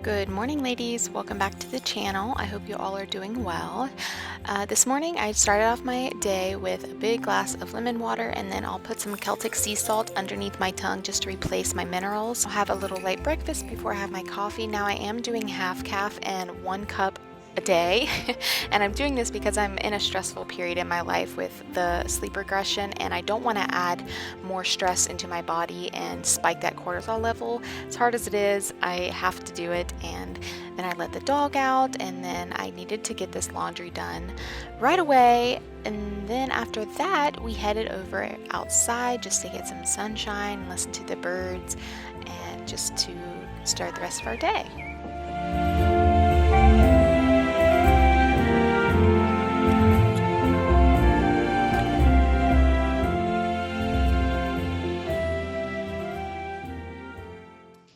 Good morning, ladies. Welcome back to the channel. I hope you all are doing well. This morning I started off my day with a big glass of lemon water, and then I'll put some Celtic sea salt underneath my tongue just to replace my minerals. I'll have a little light breakfast before I have my coffee. Now I am doing half calf and 1 cup a day and I'm doing this because I'm in a stressful period in my life with the sleep regression, and I don't want to add more stress into my body and spike that cortisol level. As hard as it is, I have to do it. And then I let the dog out, and then I needed to get this laundry done right away, and then after that we headed over outside just to get some sunshine and listen to the birds and just to start the rest of our day.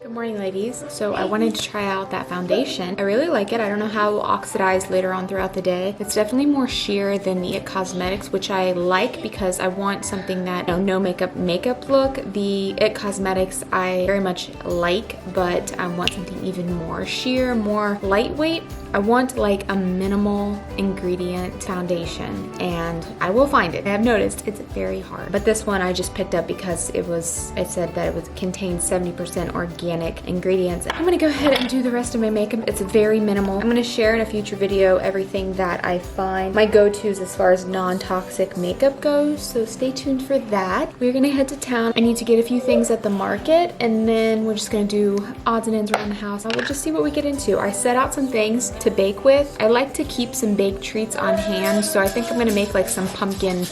Good morning, ladies. So I wanted to try out that foundation. I really like it. I don't know how it will oxidize later on throughout the day. It's definitely more sheer than the It Cosmetics, which I like because I want something that, no makeup look. The It Cosmetics I very much like, but I want something even more sheer, more lightweight. I want like a minimal ingredient foundation, and I will find it. I have noticed it's very hard, but this one I just picked up because it said that it contained 70% organic ingredients. I'm gonna go ahead and do the rest of my makeup. It's very minimal. I'm gonna share in a future video everything that I find my go-tos as far as non-toxic makeup goes, so stay tuned for that. We're gonna head to town. I need to get a few things at the market, and then we're just gonna do odds and ends around the house. We'll just see what we get into. I set out some things to bake with. I like to keep some baked treats on hand, so I think I'm gonna make like some pumpkin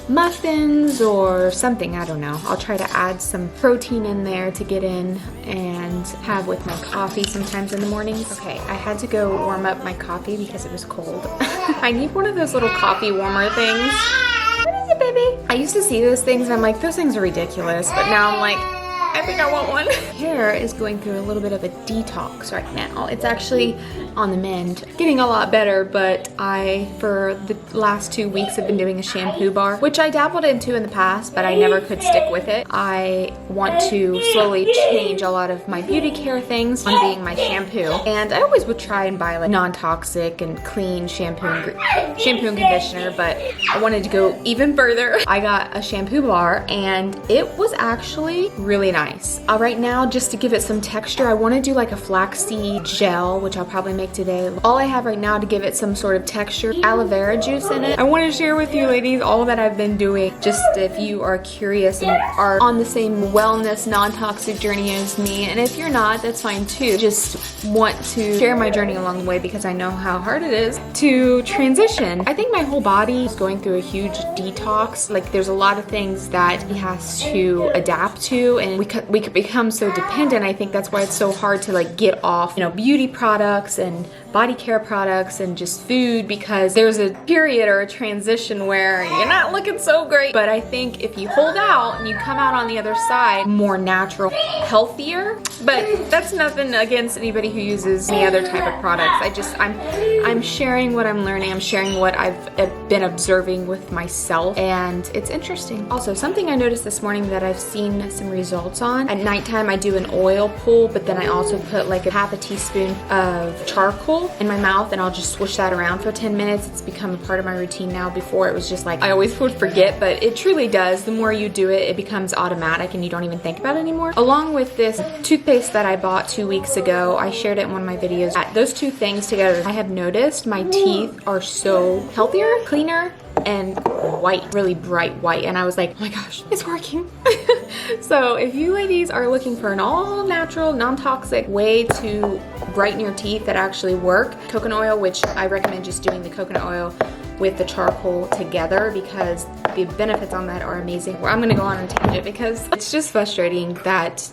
muffins or something. I don't know. I'll try to add some protein in there to get in and have with my coffee sometimes in the mornings. Okay, I had to go warm up my coffee because it was cold. I need one of those little coffee warmer things. What is it, baby? I used to see those things and I'm like, those things are ridiculous, but now I'm like, I think I want one. Hair is going through a little bit of a detox right now. It's actually on the mend, getting a lot better, but for the last 2 weeks have been doing a shampoo bar, which I dabbled into in the past, but I never could stick with it. I want to slowly change a lot of my beauty care things on being my shampoo, and I always would try and buy like non-toxic and clean shampoo and conditioner, but I wanted to go even further. I got a shampoo bar and it was actually really nice. Right now, just to give it some texture, I want to do like a flaxseed gel, which I'll probably make today. All I have right now to give it some sort of texture, aloe vera juice in it. I want to share with you, ladies, all that I've been doing, just if you are curious and are on the same wellness, non-toxic journey as me. And if you're not, that's fine too. Just want to share my journey along the way because I know how hard it is to transition. I think my whole body is going through a huge detox. Like, there's a lot of things that he has to adapt to, and we could become so dependent. I think that's why it's so hard to like get off, beauty products and body care products and just food, because there's a period or a transition where you're not looking so great. But I think if you hold out and you come out on the other side more natural, healthier. But that's nothing against anybody who uses any other type of products. I'm sharing what I'm learning. I'm sharing what I've been observing with myself, and it's interesting. Also, something I noticed this morning that I've seen some results on. At nighttime I do an oil pull, but then I also put like a half a teaspoon of charcoal in my mouth, and I'll just swish that around for 10 minutes. It's become a part of my routine now. Before it was just like I always would forget, but it truly does. The more you do it, it becomes automatic and you don't even think about it anymore. Along with this toothpaste that I bought 2 weeks ago, I shared it in one of my videos. Those two things together, I have noticed my teeth are so healthier, cleaner, and white, really bright white, and I was like, oh my gosh, it's working. So if you ladies are looking for an all-natural, non-toxic way to brighten your teeth that actually work, coconut oil, which I recommend just doing the coconut oil with the charcoal together because the benefits on that are amazing. I'm gonna go on a tangent because it's just frustrating that,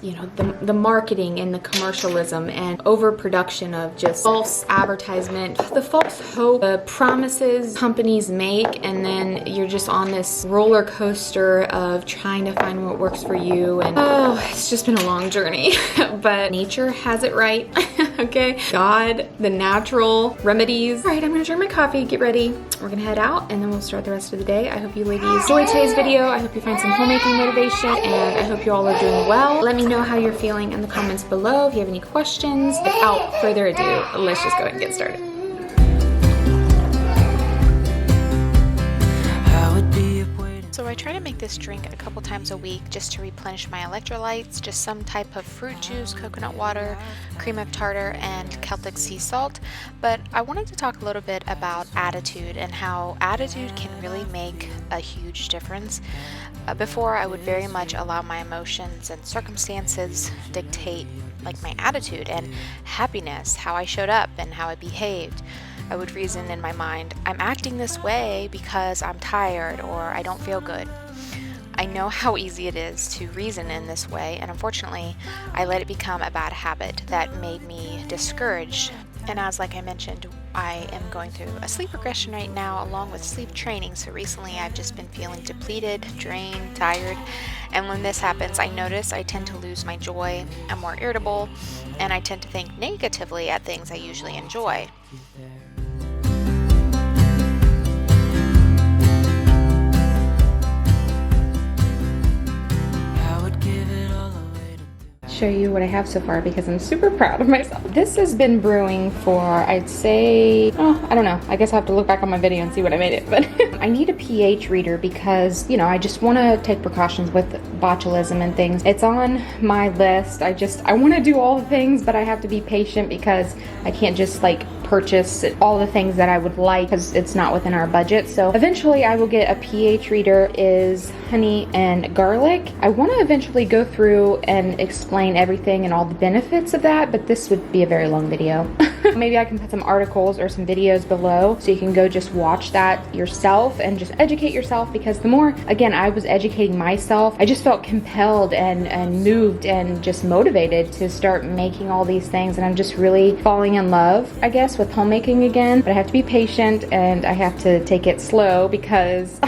the marketing and the commercialism and overproduction of just false advertisement, the false hope, the promises companies make, and then you're just on this roller coaster of trying to find what works for you. And it's just been a long journey, but nature has it right. Okay, God, the natural remedies. All right, I'm gonna drink my coffee, get ready. We're gonna head out and then we'll start the rest of the day. I hope you ladies enjoyed today's video. I hope you find some homemaking motivation, and I hope you all are doing well. Let me know how you're feeling in the comments below if you have any questions. Without further ado, let's just go ahead and get started. So I try to make this drink a couple times a week just to replenish my electrolytes, just some type of fruit juice, coconut water, cream of tartar, and Celtic sea salt. But I wanted to talk a little bit about attitude and how attitude can really make a huge difference. Before, I would very much allow my emotions and circumstances dictate like my attitude and happiness, how I showed up and how I behaved. I would reason in my mind, I'm acting this way because I'm tired or I don't feel good. I know how easy it is to reason in this way, and unfortunately, I let it become a bad habit that made me discouraged. And as like I mentioned, I am going through a sleep regression right now along with sleep training. So recently I've just been feeling depleted, drained, tired. And when this happens, I notice I tend to lose my joy. I'm more irritable, and I tend to think negatively at things I usually enjoy. Show you what I have so far because I'm super proud of myself. This has been brewing for, I'd say, I don't know. I guess I have to look back on my video and see when I made it, but I need a pH reader because, you know, I just want to take precautions with botulism and things. It's on my list. I want to do all the things, but I have to be patient because I can't just like purchase all the things that I would like because it's not within our budget. So eventually I will get a pH reader. Is honey and garlic. I want to eventually go through and explain everything and all the benefits of that, but this would be a very long video. Maybe I can put some articles or some videos below so you can go just watch that yourself and just educate yourself, because the more, again, I was educating myself, I just felt compelled and moved and just motivated to start making all these things, and I'm just really falling in love, I guess, with homemaking again. But I have to be patient and I have to take it slow because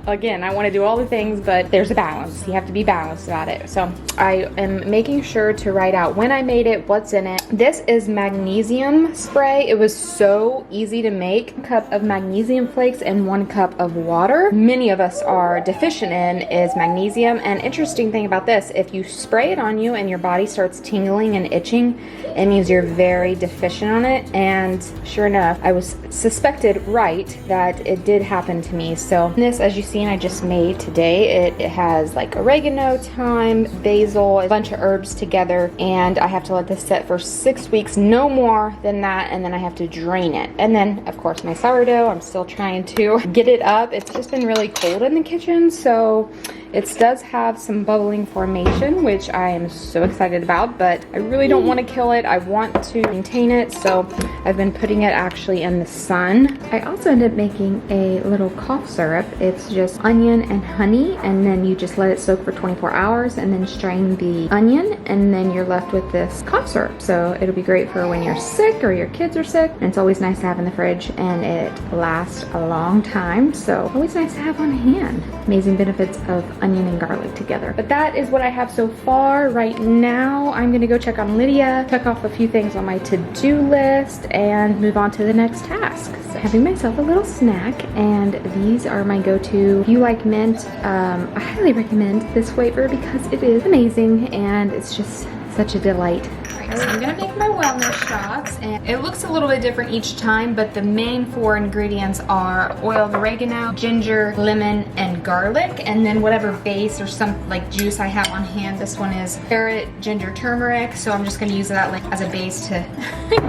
again, I want to do all the things, but there's a balance. You have to be balanced about it. So I am making sure to write out when I made it, what's in it. This is magnesium spray. It was so easy to make. 1 cup of magnesium flakes and 1 cup of water. Many of us are deficient in is magnesium. And interesting thing about this, if you spray it on you and your body starts tingling and itching, it means you're very deficient on it. And sure enough, I was suspected right that it did happen to me. So this, as you see, I just made today. It has like oregano, thyme, basil, a bunch of herbs together, and I have to let this set for 6 weeks, no more than that, and then I have to drain it. And then of course my sourdough, I'm still trying to get it up. It's just been really cold in the kitchen, so it does have some bubbling formation, which I am so excited about, but I really don't want to kill it. I want to maintain it, so I've been putting it actually in the sun. I also ended up making a little cough syrup. It's just onion and honey, and then you just let it soak for 24 hours and then strain the onion, and then you're left with this cough syrup. So it'll be great for when you're sick or your kids are sick, and it's always nice to have in the fridge, and it lasts a long time, so always nice to have on hand. Amazing benefits of onion and garlic together. But that is what I have so far. Right now I'm gonna go check on Lydia, check off a few things on my to-do list, and move on to the next task. So having myself a little snack, and these are my go-to. If you like mint, I highly recommend this flavor because it is amazing and it's just such a delight. Alright, so I'm gonna make my wellness shots, and it looks a little bit different each time, but the main 4 ingredients are oiled oregano, ginger, lemon, and garlic, and then whatever base or some like juice I have on hand. This one is carrot, ginger, turmeric, so I'm just gonna use that like as a base to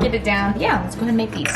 get it down. Yeah, let's go ahead and make these.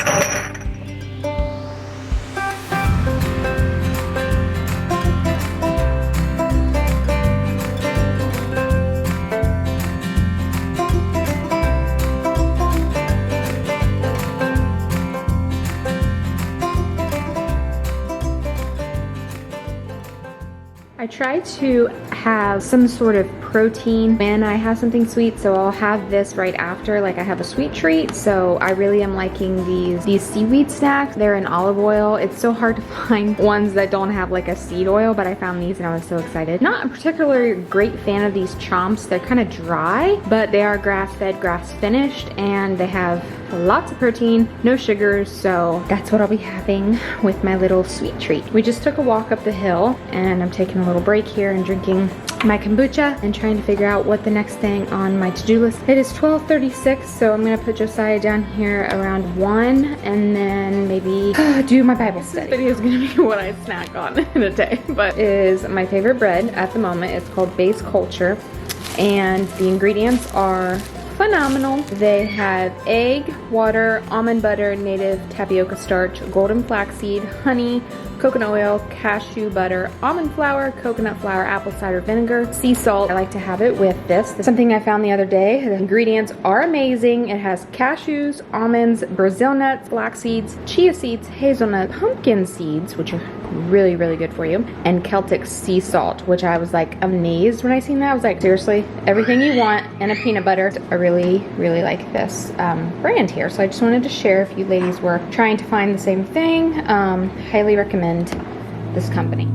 I I try to have some sort of protein when I have something sweet, so I'll have this right after, like I have a sweet treat. So I really am liking these seaweed snacks. They're in olive oil. It's so hard to find ones that don't have like a seed oil, but I found these and I was so excited. Not a particularly great fan of these chomps. They're kind of dry, but they are grass-fed, grass-finished, and they have lots of protein, no sugars, so that's what I'll be having with my little sweet treat. We just took a walk up the hill and I'm taking a little break here and drinking my kombucha and trying to figure out what the next thing on my to-do list. It is 12:36, so I'm gonna put Josiah down here around 1 and then maybe do my Bible study. This video is gonna be what I snack on in a day, but it is my favorite bread at the moment. It's called Base Culture, and the ingredients are phenomenal. They have egg, water, almond butter, native tapioca starch, golden flaxseed, honey, coconut oil, cashew butter, almond flour, coconut flour, apple cider vinegar, sea salt. I like to have it with this. That's something I found the other day. The ingredients are amazing. It has cashews, almonds, Brazil nuts, flax seeds, chia seeds, hazelnut, pumpkin seeds, which are really, really good for you, and Celtic sea salt, which I was like amazed when I seen that. I was like, seriously, everything you want in a peanut butter. I really, really like this brand here. So I just wanted to share if you ladies were trying to find the same thing. Highly recommend this company.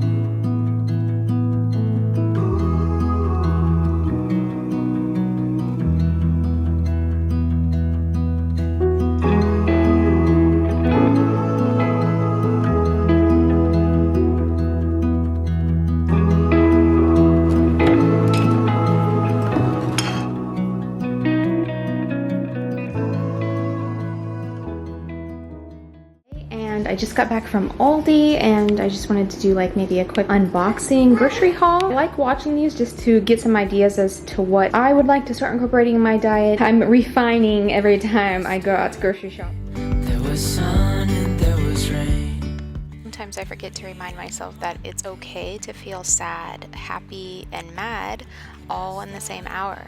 I just got back from Aldi and I just wanted to do like maybe a quick unboxing grocery haul. I like watching these just to get some ideas as to what I would like to start incorporating in my diet. I'm refining every time I go out to grocery shop. There was sun and there was rain. Sometimes I forget to remind myself that it's okay to feel sad, happy, and mad all in the same hour.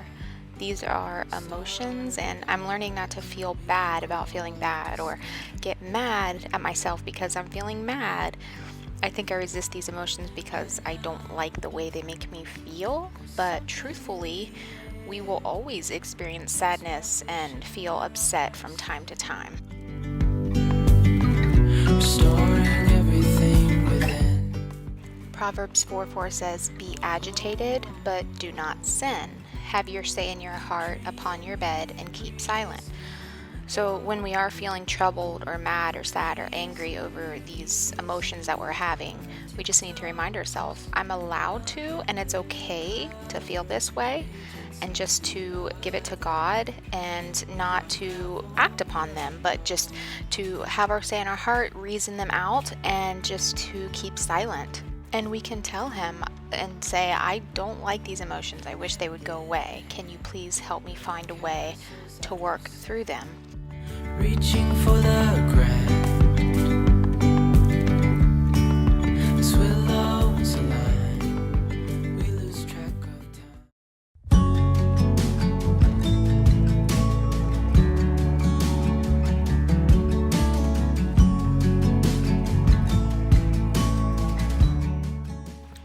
These are emotions, and I'm learning not to feel bad about feeling bad or get mad at myself because I'm feeling mad. I think I resist these emotions because I don't like the way they make me feel, but truthfully, we will always experience sadness and feel upset from time to time. Restoring everything within. Proverbs 4:4 says, "Be agitated, but do not sin. Have your say in your heart upon your bed and keep silent." So when we are feeling troubled or mad or sad or angry over these emotions that we're having, we just need to remind ourselves, I'm allowed to, and it's okay to feel this way, and just to give it to God and not to act upon them, but just to have our say in our heart, reason them out, and just to keep silent. And we can tell him and say, I don't like these emotions. I wish they would go away. Can you please help me find a way to work through them? Reaching for the ground. This will always align. We lose track of time.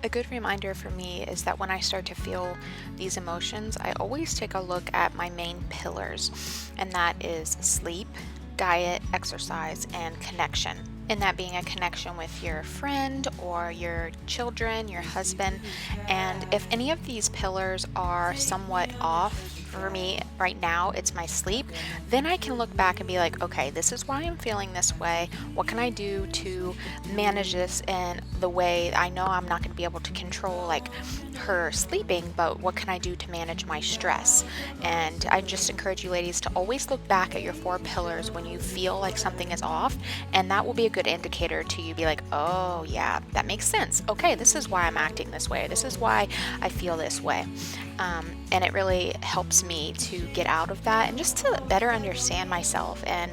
A good reminder for me is that when I start to feel these emotions, I always take a look at my main pillars, and that is sleep, diet, exercise, and connection. And that being a connection with your friend or your children, your husband. And if any of these pillars are somewhat off, for me right now it's my sleep, then I can look back and be like, okay, this is why I'm feeling this way. What can I do to manage this in the way I know I'm not going to be able to control like her sleeping, but what can I do to manage my stress? And I just encourage you ladies to always look back at your 4 pillars when you feel like something is off, and that will be a good indicator to you. Be like, oh yeah, that makes sense. Okay, this is why I'm acting this way. This is why I feel this way. And it really helps me to get out of that and just to better understand myself. And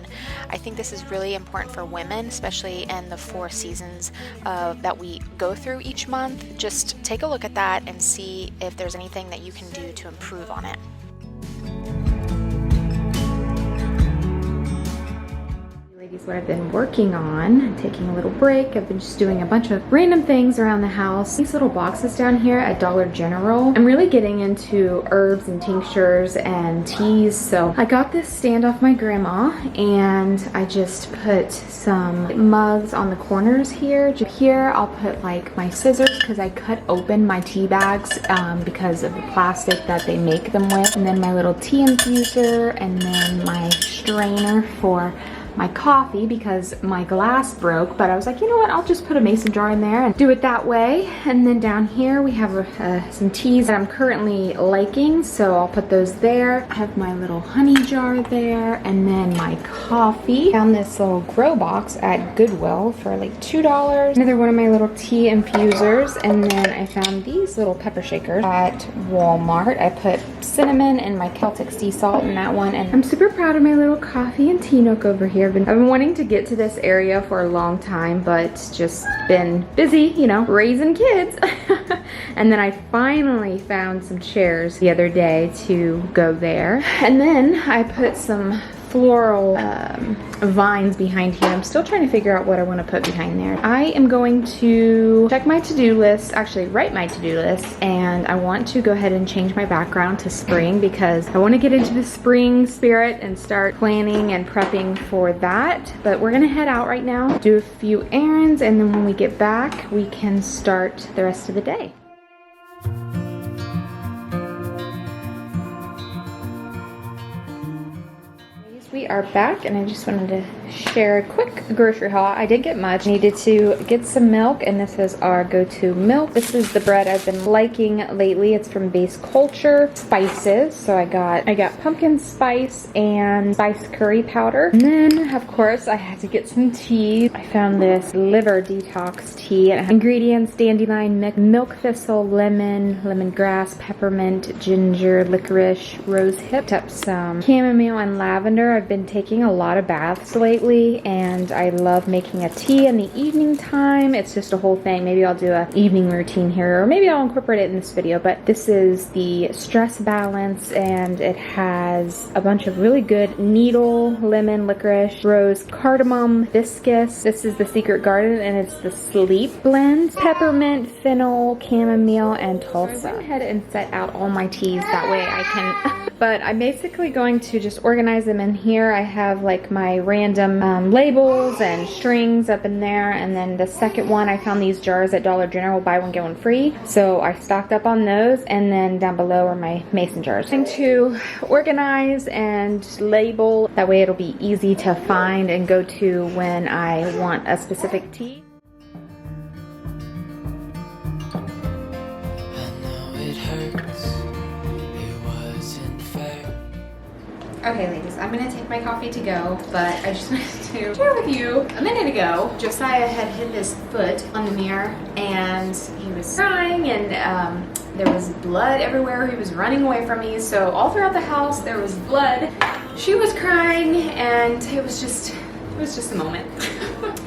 I think this is really important for women, especially in the 4 seasons that we go through each month. Just take a look at that and see if there's anything that you can do to improve on it. what I've been working on. Taking a little break. I've been just doing a bunch of random things around the house. These little boxes down here at Dollar General. I'm really getting into herbs and tinctures and teas. So I got this stand off my grandma and I just put some mugs on the corners here. Here I'll put like my scissors because I cut open my tea bags because of the plastic that they make them with. And then my little tea infuser and then my strainer for my coffee because my glass broke, but I was like, you know what, I'll just put a mason jar in there and do it that way. And then down here we have some teas that I'm currently liking, so I'll put those there. I have my little honey jar there, and then my coffee. Found this little grow box at Goodwill for like $2. Another one of my little tea infusers, and then I found these little pepper shakers at Walmart. I put cinnamon and my Celtic sea salt in that one, and I'm super proud of my little coffee and tea nook over here. I've been wanting to get to this area for a long time, but just been busy, you know, raising kids. And then I finally found some chairs the other day to go there. And then I put some floral vines behind here. I'm still trying to figure out what I want to put behind there. I am going to check my to-do list, actually write my to-do list, and I want to go ahead and change my background to spring because I want to get into the spring spirit and start planning and prepping for that. But we're gonna head out right now, do a few errands, and then when we get back, we can start the rest of the day. We are back, and I just wanted to share a quick grocery haul. I didn't get much. Needed to get some milk, and this is our go-to milk. This is the bread I've been liking lately. It's from Base Culture. Spices, so I got pumpkin spice and spice curry powder. And then, of course, I had to get some tea. I found this liver detox tea. And ingredients: dandelion, milk thistle, lemon, lemongrass, peppermint, ginger, licorice, rose hip. Picked up some chamomile and lavender. I've been taking a lot of baths lately, and I love making a tea in the evening time. It's just a whole thing. Maybe I'll do an evening routine here, or maybe I'll incorporate it in this video. But this is the Stress Balance, and it has a bunch of really good needle, lemon, licorice, rose, cardamom, hibiscus. This is the Secret Garden, and it's the Sleep Blend. Peppermint, fennel, chamomile, and tulsa. So I went ahead and set out all my teas. That way I can... But I'm basically going to just organize them in here. I have like my random labels and strings up in there, and then the second one, I found these jars at Dollar General, buy one get one free, so I stocked up on those. And then down below are my mason jars. I'm going to organize and label, that way it'll be easy to find and go to when I want a specific tea. Okay, ladies, I'm gonna take my coffee to go, but I just wanted to share with you a minute ago, Josiah had hit his foot on the mirror and he was crying, and there was blood everywhere. He was running away from me, so all throughout the house there was blood. She was crying, and it was just a moment.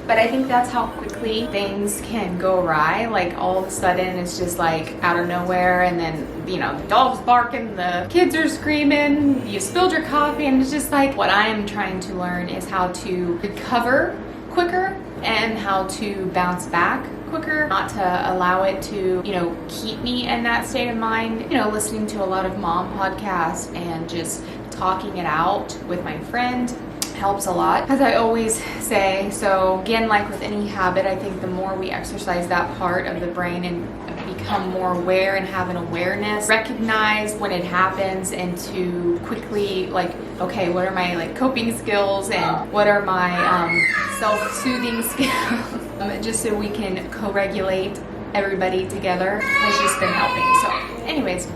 But I think that's how quickly things can go awry. Like all of a sudden it's just like out of nowhere, and then, you know, the dog's barking, the kids are screaming, you spilled your coffee, and it's just like, what I am trying to learn is how to recover quicker and how to bounce back quicker, not to allow it to, you know, keep me in that state of mind. You know, listening to a lot of mom podcasts and just talking it out with my friend helps a lot, as I always say. So again, like with any habit, I think the more we exercise that part of the brain and become more aware and have an awareness, recognize when it happens, and to quickly like, okay, what are my like coping skills and what are my self-soothing skills, just so we can co-regulate everybody together, has just been helping. So anyways,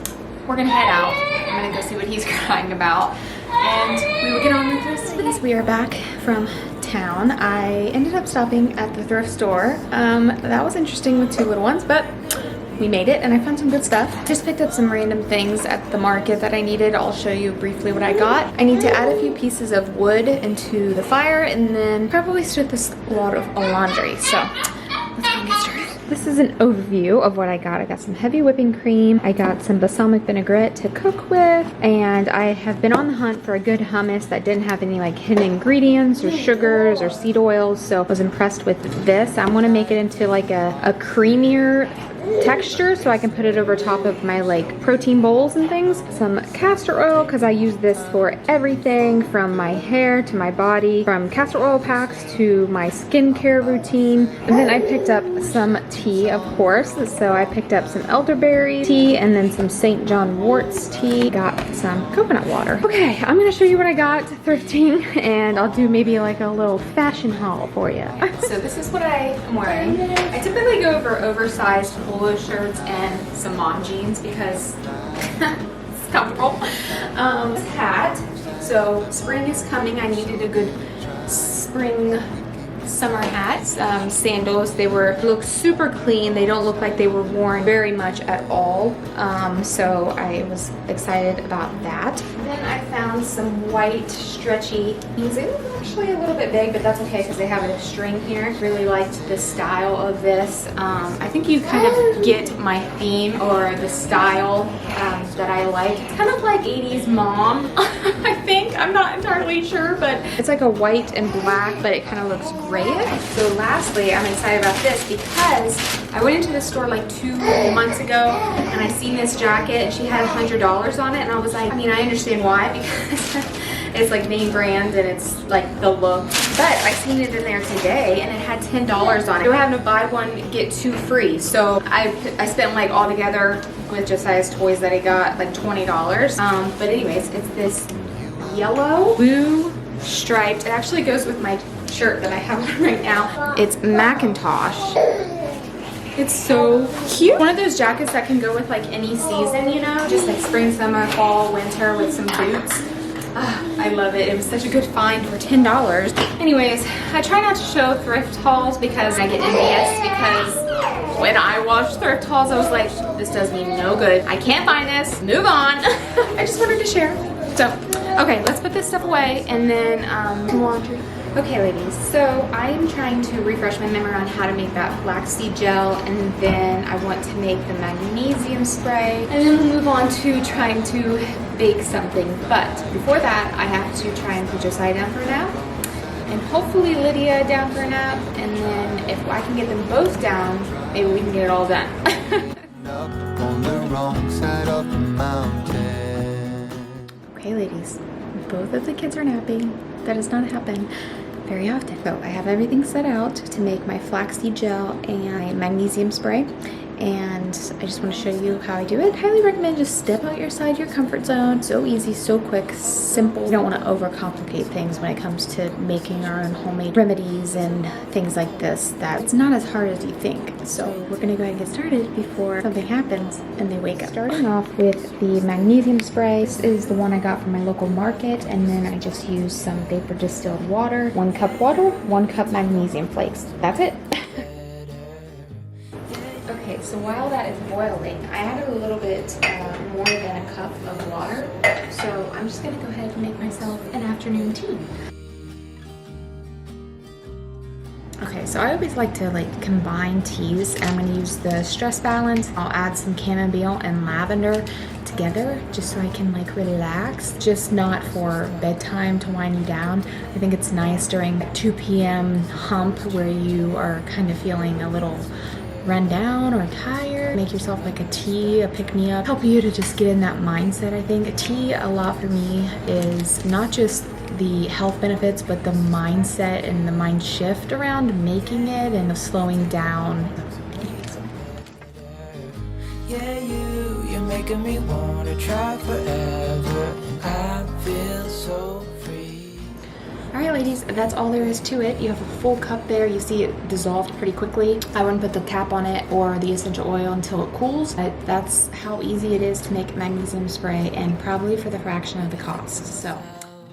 we're gonna head out. I'm gonna go see what he's crying about, and we will get on with this. We are back from town. I ended up stopping at the thrift store. That was interesting with two little ones, but we made it, and I found some good stuff. Just picked up some random things at the market that I needed. I'll show you briefly what I got. I need to add a few pieces of wood into the fire, and then probably start this load of laundry. So let's go and get started. this is an overview of what I got. I got some heavy whipping cream. I got some balsamic vinaigrette to cook with. And I have been on the hunt for a good hummus that didn't have any like hidden ingredients or sugars or seed oils. So I was impressed with this. I want to make it into like a creamier texture so I can put it over top of my like protein bowls and things. Some castor oil because I use this for everything from my hair to my body, from castor oil packs to my skincare routine. And then I picked up some tea, of course. So I picked up some elderberry tea and then some St. John wort's tea. Got some coconut water. Okay, I'm gonna show you what I got thrifting and I'll do maybe like a little fashion haul for you. So this is what I am wearing. I typically go for oversized polo shirts and some mom jeans because it's comfortable. This hat, so spring is coming. I needed a good spring summer hats. Sandals, they look super clean. They don't look like they were worn very much at all. So I was excited about that. Then I found some white stretchy jeans. They look actually a little bit big, but that's okay because they have a string here. Really liked the style of this. I think you kind of get my theme or the style that I like. It's kind of like 80s mom, I think. I'm not entirely sure, but it's like a white and black, but it kind of looks grayish. So lastly, I'm excited about this because I went into the store like 2 months ago and I seen this jacket and she had $100 on it and I was like, I mean, I understand why because it's like name brand and it's like the look, but I seen it in there today and it had $10 on it. They were having to buy one, get 2 free. So I spent like all together with Josiah's toys that I got like $20. But anyways, it's this yellow blue striped. It actually goes with my shirt that I have on right now. It's Macintosh. It's so cute. One of those jackets that can go with like any season, you know, just like spring, summer, fall, winter with some boots. I love it. It was such a good find for $10. Anyways, I try not to show thrift hauls because I get envious because when I watched thrift hauls, I was like, this does me no good. I can't find this. Move on. I just wanted to share. So, okay, let's put this stuff away and then laundry. Okay, ladies, so I am trying to refresh my memory on how to make that flaxseed gel, and then I want to make the magnesium spray, and then we'll move on to trying to bake something. But before that, I have to try and put Josiah down for a nap, and hopefully Lydia down for a nap, and then if I can get them both down, maybe we can get it all done. On the wrong side of the mountain. Okay, ladies, both of the kids are napping. That does not happen very often. So I have everything set out to make my flaxseed gel and my magnesium spray. And I just want to show you how I do it. Highly recommend just step outside your comfort zone. So easy, so quick, simple. You don't want to overcomplicate things when it comes to making our own homemade remedies and things like this. That's not as hard as you think. So we're going to go ahead and get started before something happens and they wake up. Starting off with the magnesium spray. This is the one I got from my local market. And then I just use some vapor distilled water. 1 cup water, 1 cup magnesium flakes. That's it. Okay, so while that is boiling, I added a little bit more than a cup of water. So I'm just gonna go ahead and make myself an afternoon tea. Okay, so I always like to combine teas. I'm gonna use the stress balance. I'll add some chamomile and lavender together just so I can relax, just not for bedtime to wind you down. I think it's nice during 2 p.m. hump where you are kind of feeling a little run down or tired. Make yourself a tea, a pick-me-up, help you to just get in that mindset. I think a tea a lot for me is not just the health benefits, but the mindset and the mind shift around making it and the slowing down. Yeah, you're making me want to try forever. I feel so free. Alright ladies, that's all there is to it. You have a full cup there. You see it dissolved pretty quickly. I wouldn't put the cap on it or the essential oil until it cools. But that's how easy it is to make magnesium spray and probably for the fraction of the cost. So.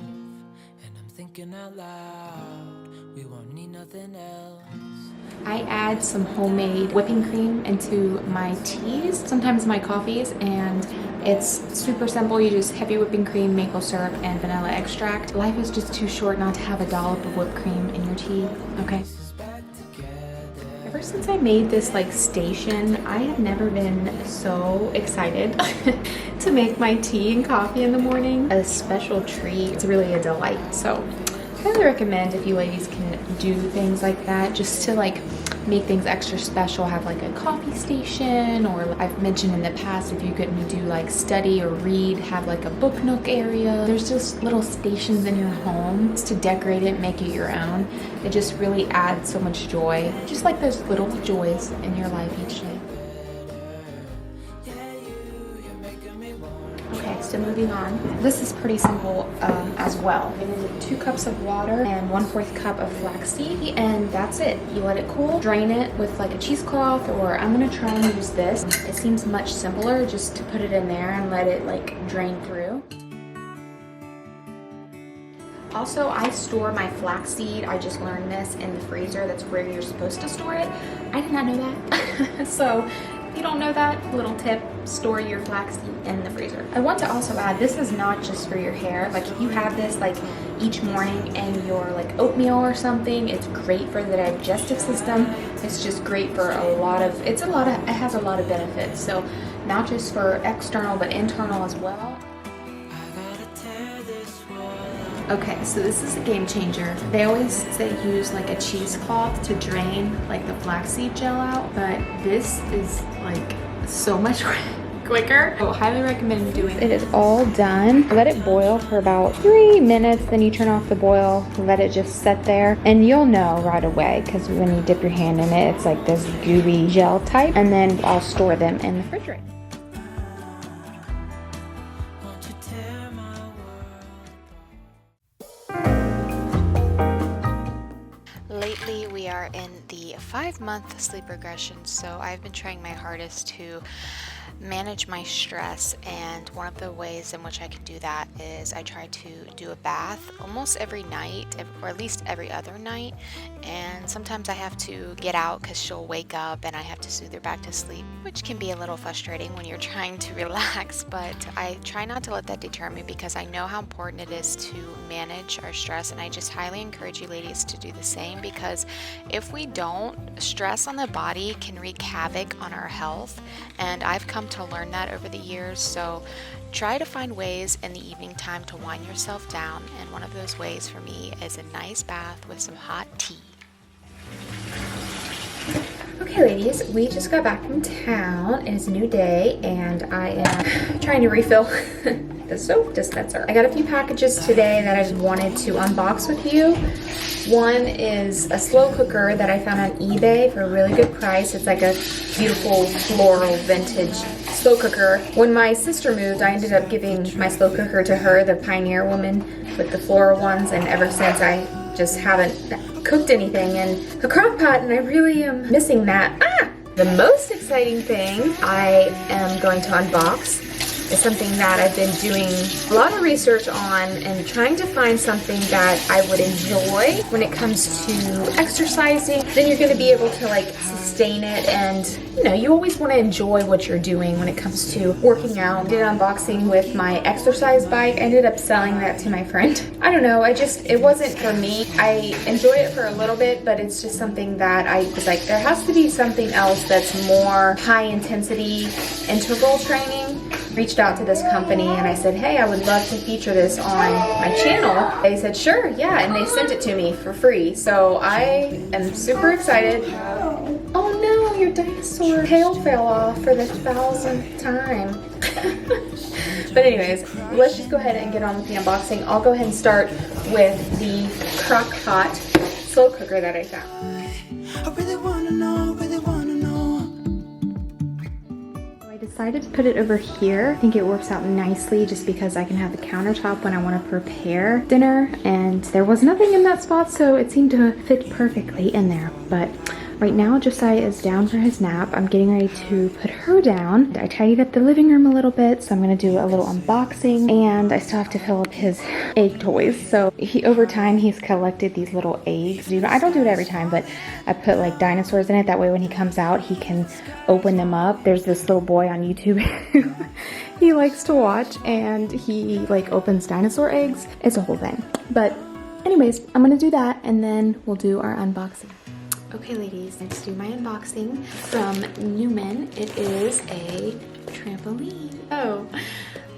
And I'm thinking out loud, we won't need nothing else. I add some homemade whipping cream into my teas, sometimes my coffees, and it's super simple. You just heavy whipping cream, maple syrup, and vanilla extract. Life is just too short not to have a dollop of whipped cream in your tea, okay? Ever since I made this like station, I have never been so excited to make my tea and coffee in the morning. A special treat. It's really a delight. So I highly recommend if you ladies can do things like that, just to like make things extra special, have like a coffee station, or I've mentioned in the past, if you could do like study or read, have like a book nook area. There's just little stations in your home to decorate it, make it your own. It just really adds so much joy, just like those little joys in your life each day. Okay, so moving on. This is pretty simple as well. I'm gonna do 2 cups of water and 1/4 cup of flaxseed, and that's it. You let it cool, drain it with like a cheesecloth, or I'm gonna try and use this. It seems much simpler just to put it in there and let it like drain through. Also, I store my flaxseed, I just learned this, in the freezer. That's where you're supposed to store it. I did not know that. So if you don't know that, little tip, store your flaxseed in the freezer. I want to also add, this is not just for your hair. Like if you have this like each morning in your like oatmeal or something, it's great for the digestive system. It's just great for it has a lot of benefits. So not just for external, but internal as well. Okay, so this is a game changer. They always say use like a cheesecloth to drain like the flaxseed gel out, but this is like so much quicker. I highly recommend doing it. It is all done. Let it boil for about 3 minutes, then you turn off the boil, let it just sit there, and you'll know right away because when you dip your hand in it, it's like this gooey gel type, and then I'll store them in the refrigerator. Lately, we are in the 5-month sleep regression, so I've been trying my hardest to manage my stress, and one of the ways in which I can do that is I try to do a bath almost every night, or at least every other night, and sometimes I have to get out because she'll wake up and I have to soothe her back to sleep, which can be a little frustrating when you're trying to relax, but I try not to let that deter me because I know how important it is to manage our stress, and I just highly encourage you ladies to do the same, because if we don't, stress on the body can wreak havoc on our health, and I've come to learn that over the years. So try to find ways in the evening time to wind yourself down, and one of those ways for me is a nice bath with some hot tea. Okay ladies, we just got back from town. It is a new day and I am trying to refill the soap dispenser. I got a few packages today that I just wanted to unbox with you. One is a slow cooker that I found on eBay for a really good price. It's like a beautiful floral vintage slow cooker. When my sister moved, I ended up giving my slow cooker to her, the pioneer woman with the floral ones, and ever since I just haven't cooked anything in a crock pot, and I really am missing that. The most exciting thing I am going to unbox is something that I've been doing a lot of research on and trying to find something that I would enjoy when it comes to exercising. Then you're going to be able to like sustain it, and you know, you always want to enjoy what you're doing when it comes to working out. I did an unboxing with my exercise bike. I ended up selling that to my friend. I don't know, it wasn't for me. I enjoyed it for a little bit, but it's just something that I was like, there has to be something else that's more high intensity interval training. Reached out to this company and I said, hey, I would love to feature this on my channel. They said, sure, yeah, and they sent it to me for free. So I am super excited. Oh no, your dinosaur tail fell off for the 1,000th time. But anyways, let's just go ahead and get on with the unboxing. I'll go ahead and start with the crock pot slow cooker that I found. I really wanna know, really wanna know. I decided to put it over here. I think it works out nicely just because I can have the countertop when I want to prepare dinner, and there was nothing in that spot, so it seemed to fit perfectly in there. But right now Josiah is down for his nap. I'm getting ready to put her down. I tidied up the living room a little bit, so I'm going to do a little unboxing, and I still have to fill up his egg toys. So over time he's collected these little eggs. I don't do it every time, but I put like dinosaurs in it. That way when he comes out he can open them up. There's this little boy on YouTube who he likes to watch, and he like opens dinosaur eggs. It's a whole thing. But anyways, I'm gonna do that and then we'll do our unboxing. Okay ladies, let's do my unboxing from NEWAN. It is a trampoline. Oh,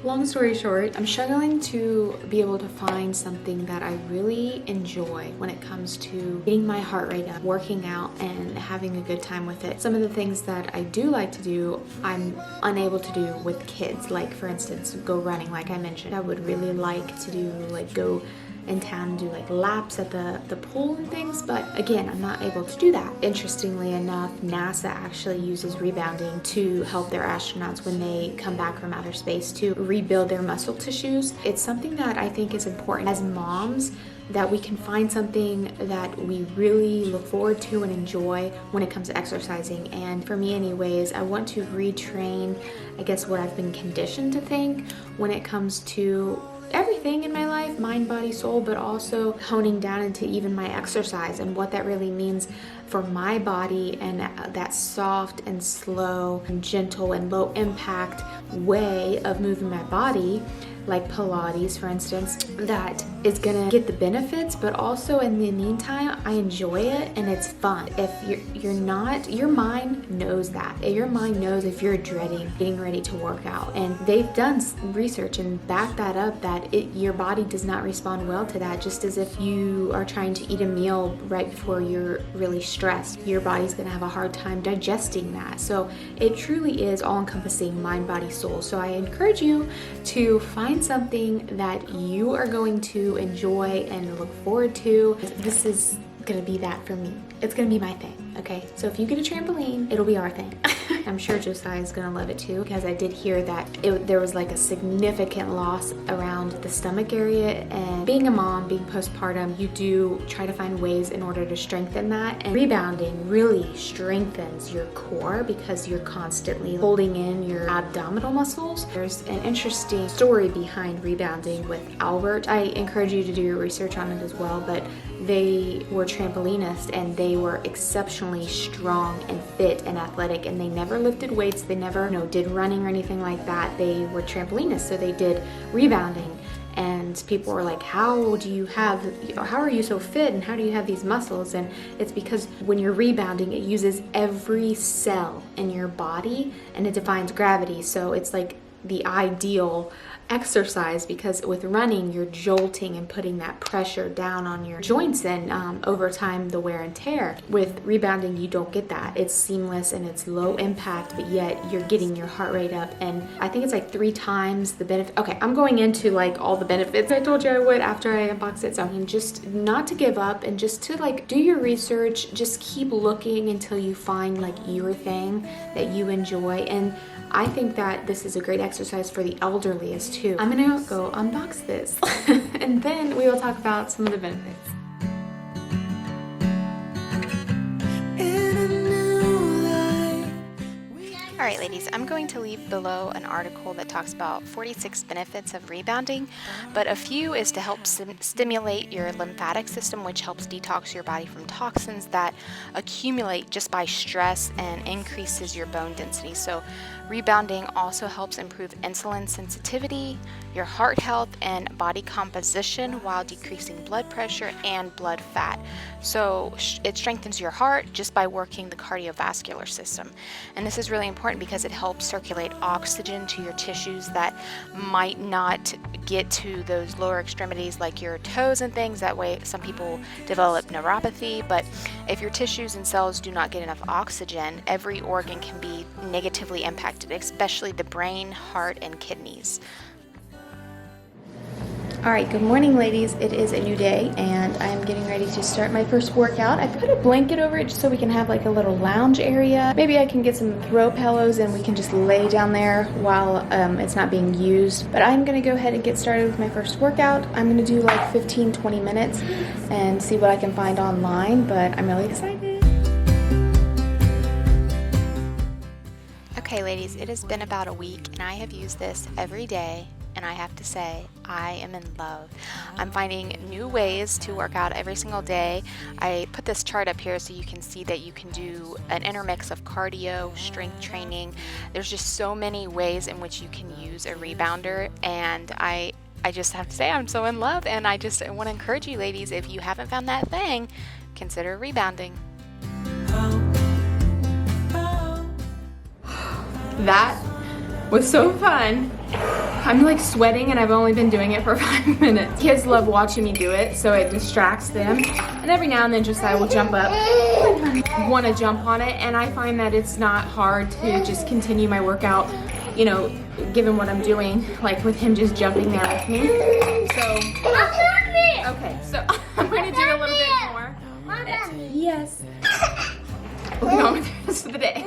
long story short, I'm struggling to be able to find something that I really enjoy when it comes to getting my heart rate up, working out, and having a good time with it. Some of the things that I do like to do, I'm unable to do with kids. Like for instance, go running, like I mentioned. I would really like to do like go in town and do like laps at the pool and things, but again, I'm not able to do that. Interestingly enough, NASA actually uses rebounding to help their astronauts when they come back from outer space to rebuild their muscle tissues. It's something that I think is important as moms, that we can find something that we really look forward to and enjoy when it comes to exercising. And for me anyways, I want to retrain, I guess, what I've been conditioned to think when it comes to everything in my life, mind, body, soul, but also honing down into even my exercise and what that really means for my body, and that soft and slow and gentle and low impact way of moving my body, like Pilates for instance, that is gonna get the benefits, but also in the meantime I enjoy it and it's fun. If you're not, your mind knows that. Your mind knows if you're dreading getting ready to work out, and they've done research and backed that up, that your body does not respond well to that. Just as if you are trying to eat a meal right before you're really stressed, your body's gonna have a hard time digesting that. So it truly is all encompassing, mind, body, soul. So I encourage you to find something that you are going to enjoy and look forward to. This is gonna be that for me. It's gonna be my thing, okay? So if you get a trampoline, it'll be our thing. I'm sure Josiah is gonna love it too, because I did hear that there was like a significant loss around the stomach area, and being a mom, being postpartum, you do try to find ways in order to strengthen that, and rebounding really strengthens your core because you're constantly holding in your abdominal muscles. There's an interesting story behind rebounding with Albert. I encourage you to do your research on it as well, but they were trampolinists and they were exceptionally strong and fit and athletic, and they never lifted weights, they never did running or anything like that. They were trampolinists, so they did rebounding, and people were like, how are you so fit and how do you have these muscles? And it's because when you're rebounding, it uses every cell in your body and it defines gravity. So it's like the ideal exercise, because with running you're jolting and putting that pressure down on your joints, and over time the wear and tear. With rebounding you don't get that. It's seamless and it's low impact, but yet you're getting your heart rate up, and I think it's like 3 times the benefit. Okay, I'm going into like all the benefits I told you I would after I unbox it. So I mean, just not to give up and just to like do your research, just keep looking until you find like your thing that you enjoy. And I think that this is a great exercise for the elderliest too. I'm gonna go unbox this and then we will talk about some of the benefits. Alright ladies, I'm going to leave below an article that talks about 46 benefits of rebounding, but a few is to help stimulate your lymphatic system, which helps detox your body from toxins that accumulate just by stress and increases your bone density. So rebounding also helps improve insulin sensitivity, your heart health, and body composition while decreasing blood pressure and blood fat. So it strengthens your heart just by working the cardiovascular system. And this is really important because it helps circulate oxygen to your tissues that might not get to those lower extremities like your toes and things. That way some people develop neuropathy, but if your tissues and cells do not get enough oxygen, every organ can be negatively impacted, especially the brain, heart, and kidneys. Alright, good morning ladies. It is a new day and I'm getting ready to start my first workout. I put a blanket over it just so we can have like a little lounge area. Maybe I can get some throw pillows and we can just lay down there while it's not being used. But I'm going to go ahead and get started with my first workout. I'm going to do like 15-20 minutes and see what I can find online, but I'm really excited. Okay ladies, it has been about a week and I have used this every day. And I have to say, I am in love. I'm finding new ways to work out every single day. I put this chart up here so you can see that you can do an intermix of cardio, strength training. There's just so many ways in which you can use a rebounder, and I just have to say I'm so in love, and I want to encourage you ladies, if you haven't found that thing, consider rebounding. That was so fun. I'm like sweating and I've only been doing it for 5 minutes. Kids love watching me do it, so it distracts them. And every now and then Josiah will jump up, want to jump on it, and I find that it's not hard to just continue my workout, you know, given what I'm doing, like with him just jumping there with me. So, okay, so I'm going to do a little bit more. Yes. We'll go on with the rest of the day.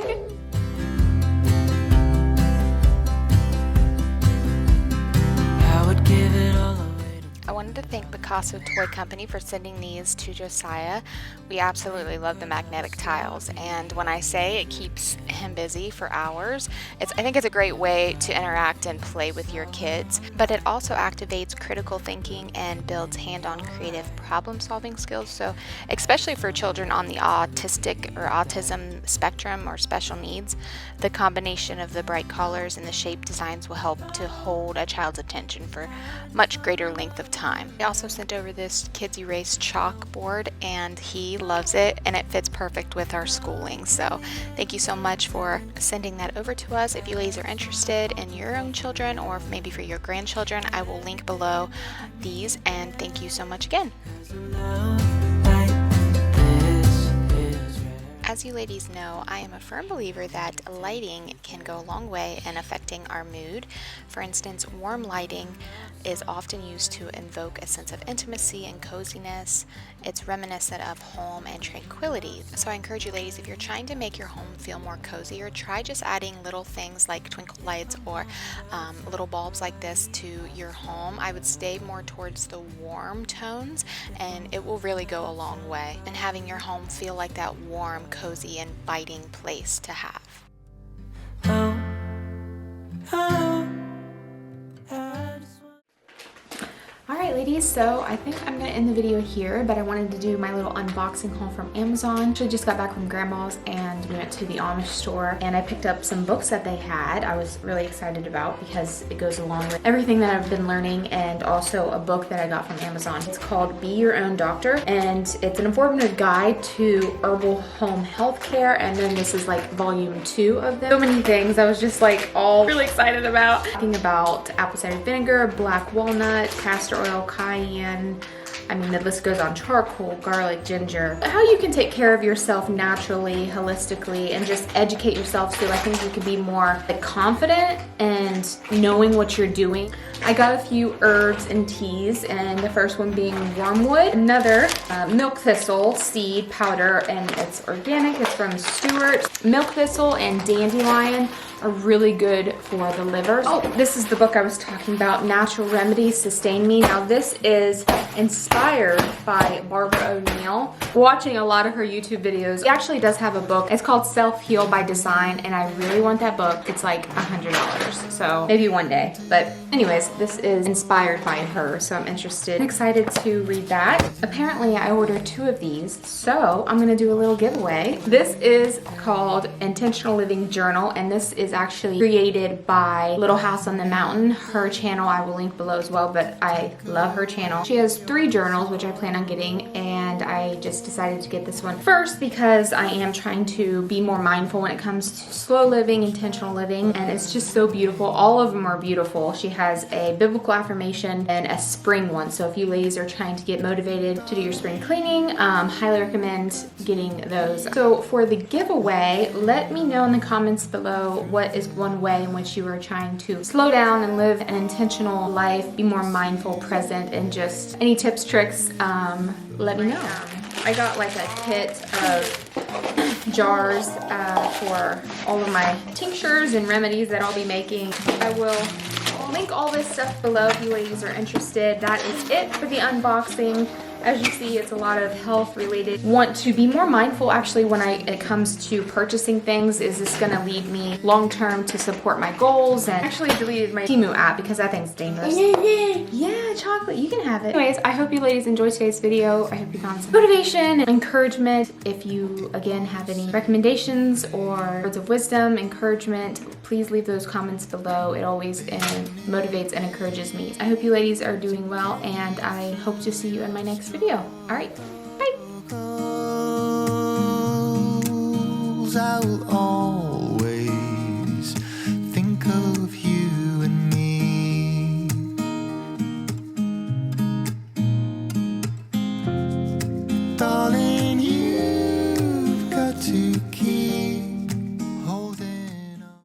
I wanted to thank Picasso Toy Company for sending these to Josiah. We absolutely love the magnetic tiles, and when I say it keeps him busy for hours, I think it's a great way to interact and play with your kids, but it also activates critical thinking and builds hand-on creative problem-solving skills, so especially for children on the autistic or autism spectrum or special needs, the combination of the bright colors and the shape designs will help to hold a child's attention for much greater length of time. I also sent over this kids erase chalkboard and he loves it, and it fits perfect with our schooling. So thank you so much for sending that over to us. If you ladies are interested in your own children or maybe for your grandchildren, I will link below these, and thank you so much again. As you ladies know, I am a firm believer that lighting can go a long way in affecting our mood. For instance, warm lighting is often used to invoke a sense of intimacy and coziness. It's reminiscent of home and tranquility. So I encourage you ladies, if you're trying to make your home feel more cozier, try just adding little things like twinkle lights or little bulbs like this to your home. I would stay more towards the warm tones, and it will really go a long way in having your home feel like that warm, cozy, inviting place to have. Alright ladies, so I think I'm going to end the video here, but I wanted to do my little unboxing haul from Amazon. Actually just got back from Grandma's and we went to the Amish store and I picked up some books that they had. I was really excited about because it goes along with everything that I've been learning, and also a book that I got from Amazon. It's called Be Your Own Doctor, and it's an informative guide to herbal home health care, and then this is like volume 2 of them. So many things I was just like all really excited about. Talking about apple cider vinegar, black walnut, castor oil, cayenne, I mean the list goes on, charcoal, garlic, ginger. How you can take care of yourself naturally, holistically, and just educate yourself so I think you can be more like, confident and knowing what you're doing. I got a few herbs and teas, and the first one being wormwood, another milk thistle seed powder, and it's organic, it's from Stewart. Milk thistle and dandelion are really good for the liver. Oh, this is the book I was talking about, Natural Remedies Sustain Me. Now this is inspired by Barbara O'Neill. Watching a lot of her YouTube videos. She actually does have a book. It's called Self Heal by Design, and I really want that book. It's like $100, so maybe one day. But anyways, this is inspired by her, so I'm interested and excited to read that. Apparently I ordered 2 of these, so I'm gonna do a little giveaway. This is called Intentional Living Journal, and this is actually created by Little House on the Mountain. Her channel I will link below as well, but I love her channel. She has 3 journals which I plan on getting, and I just decided to get this one first because I am trying to be more mindful when it comes to slow living, intentional living, and it's just so beautiful. All of them are beautiful. She has a biblical affirmation and a spring one, so if you ladies are trying to get motivated to do your spring cleaning, highly recommend getting those. So for the giveaway, let me know in the comments below what is one way in which you are trying to slow down and live an intentional life, be more mindful, present, and just any tips, tricks, let me know. I got like a kit of jars for all of my tinctures and remedies that I'll be making. I will link all this stuff below if you ladies are interested. That is it for the unboxing. As you see, it's a lot of health related. Want to be more mindful actually when it comes to purchasing things. Is this gonna lead me long term to support my goals? And actually deleted my Temu app because that thing's dangerous. Yeah, chocolate, you can have it. Anyways, I hope you ladies enjoyed today's video. I hope you found some motivation and encouragement. If you again have any recommendations or words of wisdom, encouragement, please leave those comments below. It always motivates and encourages me. I hope you ladies are doing well, and I hope to see you in my next video. All right, bye. I will